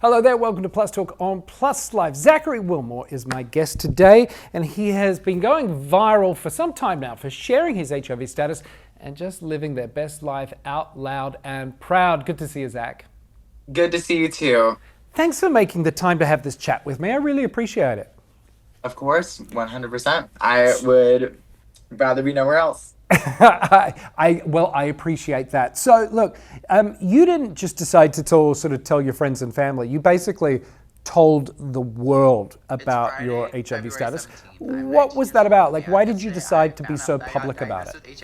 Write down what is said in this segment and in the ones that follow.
Hello there, welcome to Plus Talk on Plus Live. Zachary Willmore is my guest today, and he has been going viral for some time now for sharing his HIV status and just living their best life out loud and proud. Good to see you, Zach. Good to see you too. Thanks for making the time to have this chat with me. I really appreciate it. Of course, 100%. I would rather be nowhere else. I appreciate that. So look, you didn't just decide to tell your friends and family. You basically told the world about your HIV status. What was that about? Like, why did you decide to be so public about it?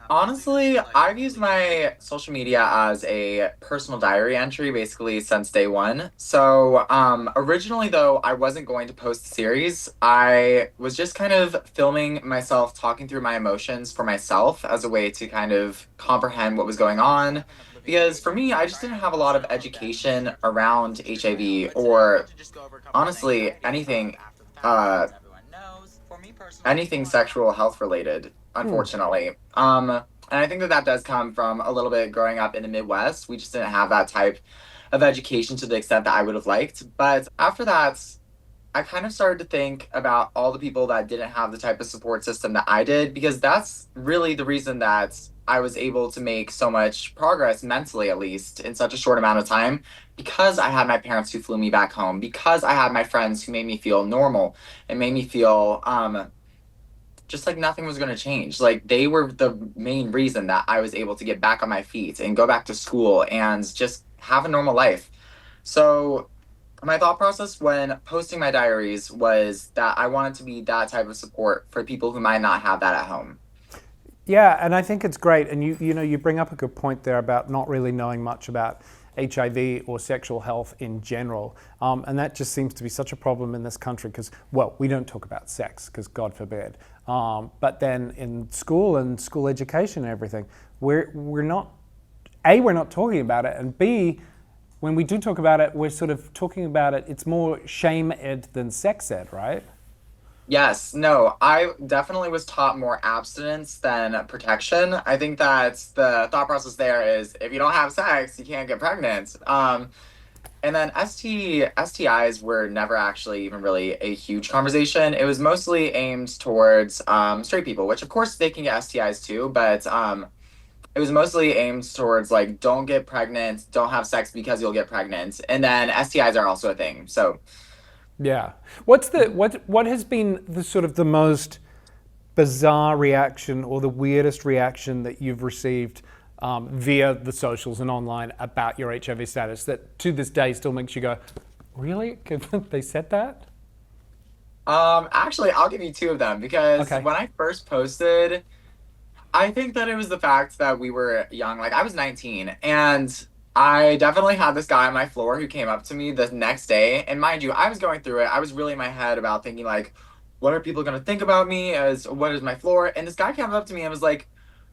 Honestly, I've used my social media as a personal diary entry basically since day one. So, originally though, I wasn't going to post the series. I was just kind of filming myself talking through my emotions for myself as a way to kind of comprehend what was going on. Because for me, I just didn't have a lot of education around HIV or honestly uh, anything sexual health related, unfortunately. And I think that does come from a little bit growing up in the Midwest. We just didn't have that type of education to the extent that I would have liked. But after that, I kind of started to think about all the people that didn't have the type of support system that I did, because that's really the reason that I was able to make so much progress mentally, at least in such a short amount of time, because I had my parents who flew me back home, because I had my friends who made me feel normal and made me feel just like nothing was going to change. Like they were the main reason that I was able to get back on my feet and go back to school and just have a normal life. So my thought process when posting my diaries was that I wanted to be that type of support for people who might not have that at home. Yeah, and I think it's great. And you bring up a good point there about not really knowing much about HIV or sexual health in general. And that just seems to be such a problem in this country because, well, we don't talk about sex because God forbid. But then in school and school education and everything, we're not, A, we're not talking about it, and B, when we do talk about it, we're sort of talking about it, it's more shame ed than sex ed, right? Yes, no, I definitely was taught more abstinence than protection. I think that the thought process there is if you don't have sex, you can't get pregnant. And then STIs were never actually even really a huge conversation. It was mostly aimed towards straight people, which of course they can get STIs too, but it was mostly aimed towards like don't get pregnant, don't have sex because you'll get pregnant. And then STIs are also a thing. So Yeah. What has been the sort of the most bizarre reaction or the weirdest reaction that you've received via the socials and online about your HIV status that to this day still makes you go, really? They said that? actually I'll give you two of them because Okay. when I first posted, I think that it was the fact that we were young. Like I was 19 and I definitely had this guy on my floor who came up to me the next day. And mind you, I was going through it. I was really in my head about thinking like, what are people gonna think about me as what is my floor? And this guy came up to me and was like,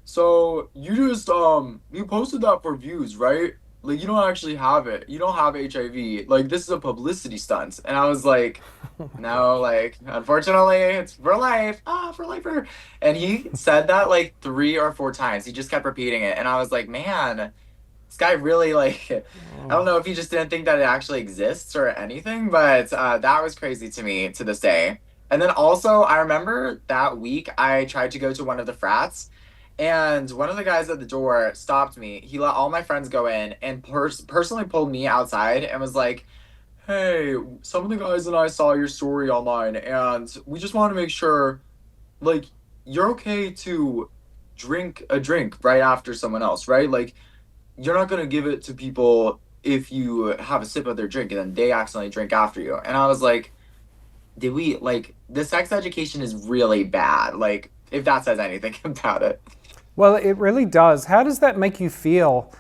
so you just you posted that for views, right? Like you don't actually have it. You don't have HIV. Like this is a publicity stunt. And I was like, Oh my God. no, like unfortunately it's for life. Ah, for lifer. And he said that like three or four times. He just kept repeating it. And I was like, man, this guy really like I don't Oh. know if he just didn't think that it actually exists or anything, but that was crazy to me to this day. And then also I remember that week I tried to go to one of the frats and one of the guys at the door stopped me. He let all my friends go in and personally pulled me outside and was like, hey, some of the guys and I saw your story online, and we just want to make sure, like, you're okay to drink a drink right after someone else, right? Like, you're not gonna give it to people if you have a sip of their drink and then they accidentally drink after you. And I was like, did we, like, the sex education is really bad, like, if that says anything about it. Well, it really does. How does that make you feel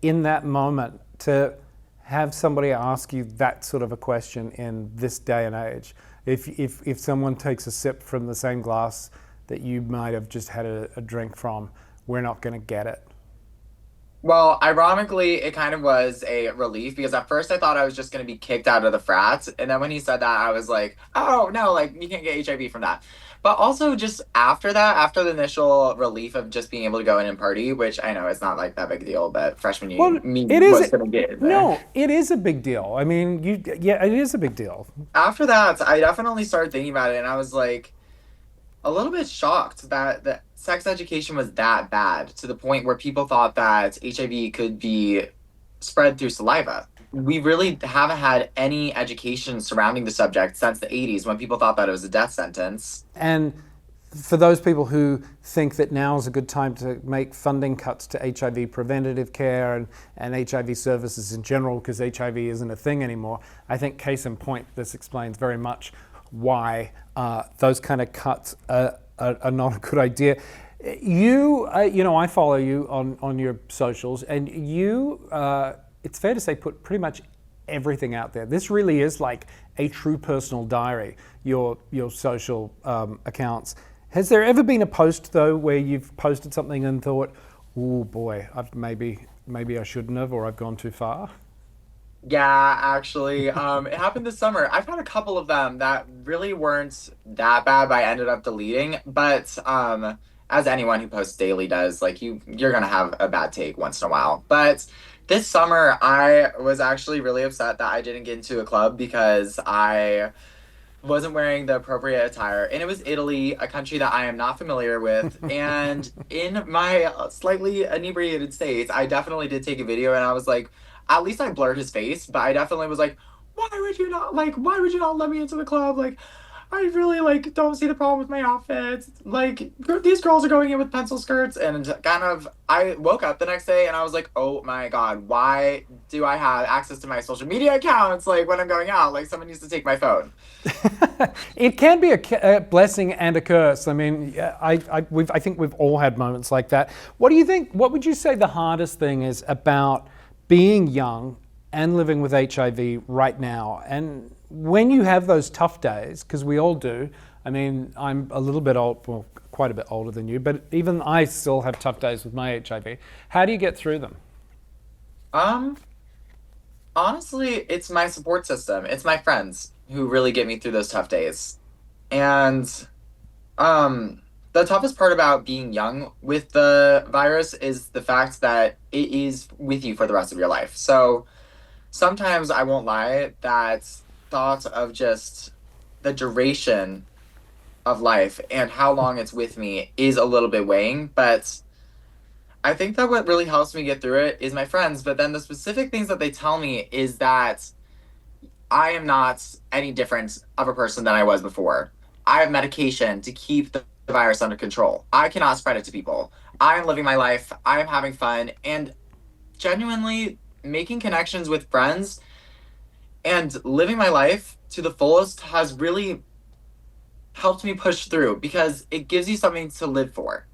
in that moment to have somebody ask you that sort of a question in this day and age? If someone takes a sip from the same glass that you might have just had a drink from, we're not going to get it. Well, ironically, it kind of was a relief because at first I thought I was just going to be kicked out of the frat. And then when he said that, I was like, oh, no, like you can't get HIV from that. But also, just after that, after the initial relief of just being able to go in and party, which I know is not like that big a deal, but freshman year Well, me it was is. going to get in there. No, it is a big deal. I mean, yeah, it is a big deal. After that, I definitely started thinking about it and I was like, a little bit shocked that the sex education was that bad to the point where people thought that HIV could be spread through saliva. We really haven't had any education surrounding the subject since the 80s when people thought that it was a death sentence. And for those people who think that now is a good time to make funding cuts to HIV preventative care and HIV services in general because HIV isn't a thing anymore, I think case in point, this explains very much why those kind of cuts are not a good idea. I follow you on your socials, and it's fair to say, put pretty much everything out there. This really is like a true personal diary, your social accounts. Has there ever been a post though where you've posted something and thought, oh boy, maybe I shouldn't have, or I've gone too far? Yeah, actually, it happened this summer. I've had a couple of them that really weren't that bad, but I ended up deleting. But as anyone who posts daily does, like you're gonna have a bad take once in a while. But this summer, I was actually really upset that I didn't get into a club because I wasn't wearing the appropriate attire. And it was Italy, a country that I am not familiar with. And in my slightly inebriated state, I definitely did take a video and I was like, at least I blurred his face, but I definitely was like, why would you not let me into the club? Like, I really like don't see the problem with my outfits. Like these girls are going in with pencil skirts and kind of I woke up the next day and I was like, "Oh my God, why do I have access to my social media accounts like when I'm going out? Like someone needs to take my phone." It can be a blessing and a curse. I mean, I think we've all had moments like that. What do you think? What would you say the hardest thing is about being young and living with HIV right now? And when you have those tough days, because we all do. I mean, I'm a little bit old, well, quite a bit older than you, but even I still have tough days with my HIV. How do you get through them? Um, Honestly, it's my support system. It's my friends who really get me through those tough days. And the toughest part about being young with the virus is the fact that it is with you for the rest of your life. So sometimes I won't lie, that thought of just the duration of life and how long it's with me is a little bit weighing, but I think that what really helps me get through it is my friends, but then the specific things that they tell me is that I am not any different of a person than I was before. I have medication to keep the virus under control. I cannot spread it to people. I am living my life. I am having fun and genuinely making connections with friends and living my life to the fullest has really helped me push through because it gives you something to live for,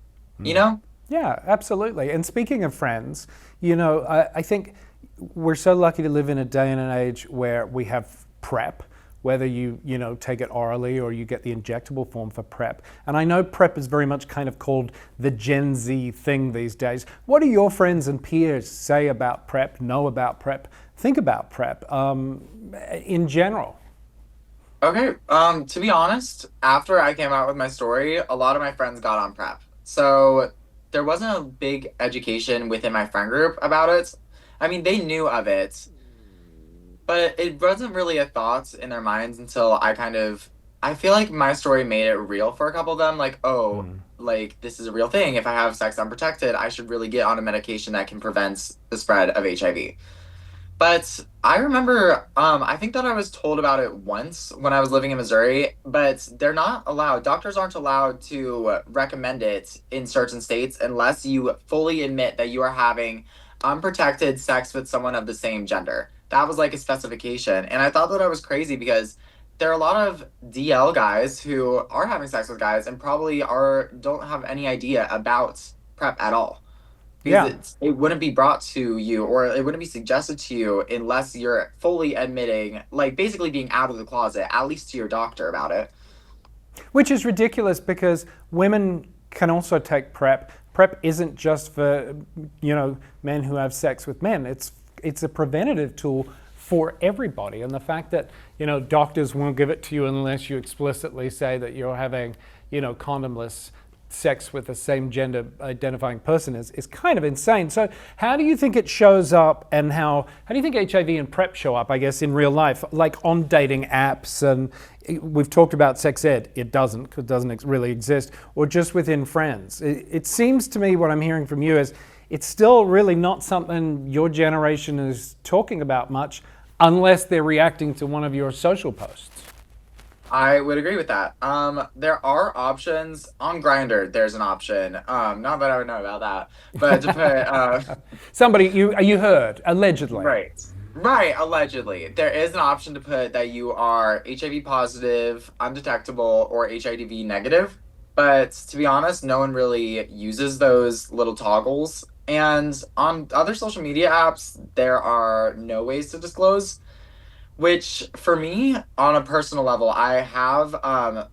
you know? Yeah, absolutely. And speaking of friends, I think we're so lucky to live in a day and an age where we have PrEP, whether you take it orally or you get the injectable form for PrEP. And I know PrEP is very much kind of called the Gen Z thing these days. What do your friends and peers say about PrEP, know about PrEP, think about PrEP in general? Okay, to be honest, after I came out with my story, a lot of my friends got on PrEP. So there wasn't a big education within my friend group about it. I mean, they knew of it, but it wasn't really a thought in their minds until I feel like my story made it real for a couple of them. Like, oh, like this is a real thing. If I have sex unprotected, I should really get on a medication that can prevent the spread of HIV. But I remember, I think that I was told about it once when I was living in Missouri, but they're not allowed, doctors aren't allowed to recommend it in certain states unless you fully admit that you are having unprotected sex with someone of the same gender. That was like a specification. And I thought that I was crazy because there are a lot of DL guys who are having sex with guys and probably don't have any idea about PrEP at all because Yeah. it wouldn't be brought to you or it wouldn't be suggested to you unless you're fully admitting, like basically being out of the closet, at least to your doctor about it. Which is ridiculous because women can also take PrEP. PrEP isn't just for, men who have sex with men. It's a preventative tool for everybody. And the fact that, doctors won't give it to you unless you explicitly say that you're having, condomless sex with the same gender identifying person is kind of insane. So how do you think it shows up, and how do you think HIV and PrEP show up, I guess, in real life, like on dating apps? And we've talked about sex ed. It doesn't really exist, or just within friends. It seems to me, what I'm hearing from you is it's still really not something your generation is talking about much, unless they're reacting to one of your social posts. I would agree with that. There are options on Grindr. There's an option. Not that I would know about that, but to put Somebody you heard allegedly. right, allegedly, there is an option to put that you are HIV positive, undetectable, or HIV negative. But to be honest, no one really uses those little toggles. And on other social media apps, there are no ways to disclose. Which, for me, on a personal level, I have, well,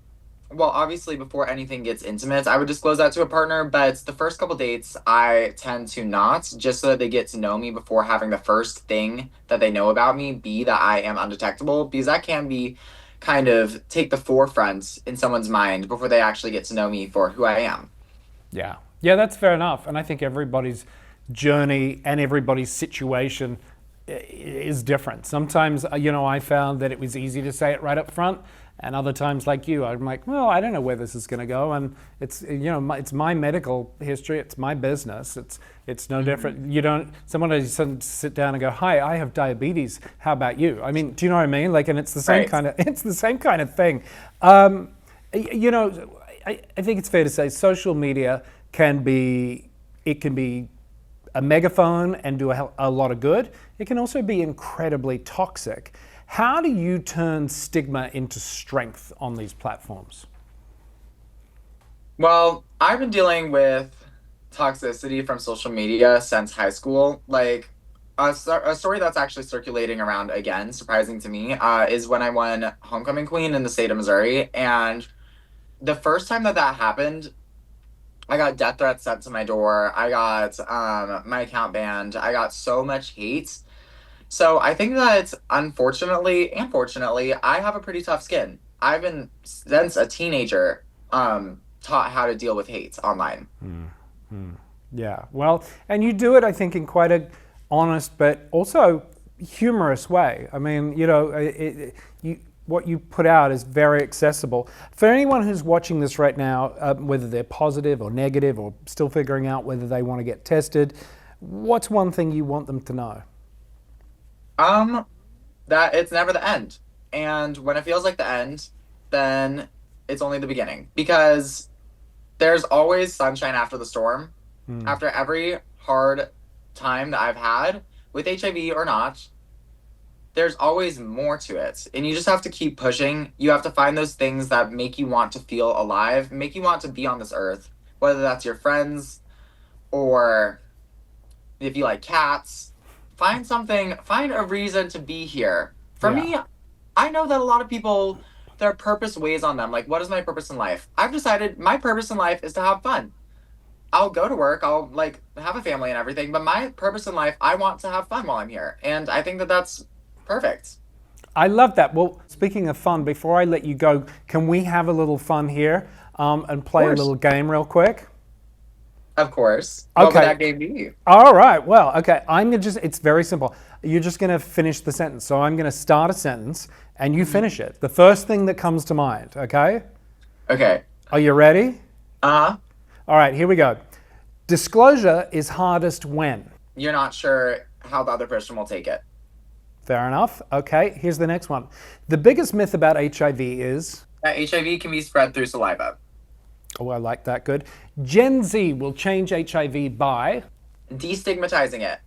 obviously, before anything gets intimate, I would disclose that to a partner, but the first couple dates, I tend to not, just so that they get to know me before having the first thing that they know about me be that I am undetectable, because that can be kind of take the forefront in someone's mind before they actually get to know me for who I am. Yeah. Yeah, that's fair enough. And I think everybody's journey and everybody's situation is different. Sometimes, I found that it was easy to say it right up front, and other times, like you, I'm like, well, I don't know where this is going to go, and it's it's my medical history, it's my business, it's no different. Someone doesn't sit down and go, hi, I have diabetes. How about you? I mean, do you know what I mean? Like, and it's the same kind of thing. I think it's fair to say social media can be a megaphone and do a lot of good. It can also be incredibly toxic. How do you turn stigma into strength on these platforms? Well, I've been dealing with toxicity from social media since high school. Like, a story that's actually circulating around again, surprising to me, is when I won Homecoming Queen in the state of Missouri. And the first time that happened, I got death threats sent to my door. I got my account banned. I got so much hate. So I think that unfortunately and fortunately, I have a pretty tough skin. I've been, since a teenager, taught how to deal with hate online. Yeah, well, and you do it, I think, in quite a honest but also humorous way. I mean, what you put out is very accessible. For anyone who's watching this right now, whether they're positive or negative or still figuring out whether they want to get tested, what's one thing you want them to know? That it's never the end. And when it feels like the end, then it's only the beginning. Because there's always sunshine after the storm. After every hard time that I've had, with HIV or not, there's always more to it. And you just have to keep pushing. You have to find those things that make you want to feel alive, make you want to be on this earth, whether that's your friends or if you like cats. Find a reason to be here. For me, I know that a lot of people, their purpose weighs on them. Like, what is my purpose in life? I've decided my purpose in life is to have fun. I'll go to work, I'll have a family and everything, but my purpose in life, I want to have fun while I'm here. And I think that that's perfect. I love that. Well, speaking of fun, before I let you go, can we have a little fun here and play a little game real quick? Of course. Okay. What would that game be? All right. Well, okay. It's very simple. You're just going to finish the sentence. So I'm going to start a sentence and you finish it. The first thing that comes to mind, okay? Okay. Are you ready? Uh-huh. All right, here we go. Disclosure is hardest when? You're not sure how the other person will take it. Fair enough. Okay, here's the next one. The biggest myth about HIV is? That HIV can be spread through saliva. Oh, I like that. Good. Gen Z will change HIV by? Destigmatizing it.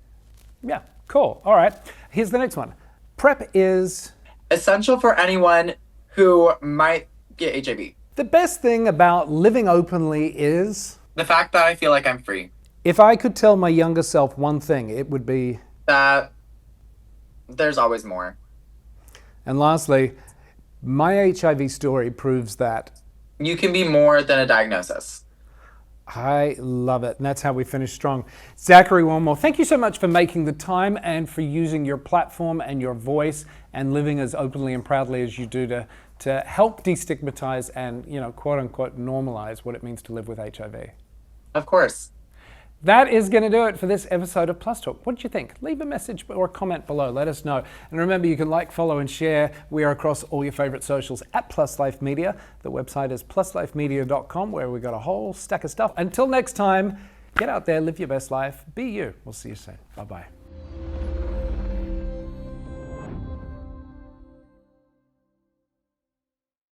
Yeah, cool. All right. Here's the next one. PrEP is? Essential for anyone who might get HIV. The best thing about living openly is? The fact that I feel like I'm free. If I could tell my younger self one thing, it would be? That there's always more. And lastly, my HIV story proves that? You can be more than a diagnosis. I love it. And that's how we finish strong. Zachary Willmore, thank you so much for making the time and for using your platform and your voice and living as openly and proudly as you do to help destigmatize and, quote unquote, normalize what it means to live with HIV. Of course. That is going to do it for this episode of Plus Talk. What did you think? Leave a message or a comment below. Let us know. And remember, you can like, follow, and share. We are across all your favorite socials at Plus Life Media. The website is pluslifemedia.com, where we've got a whole stack of stuff. Until next time, get out there, live your best life, be you. We'll see you soon. Bye-bye.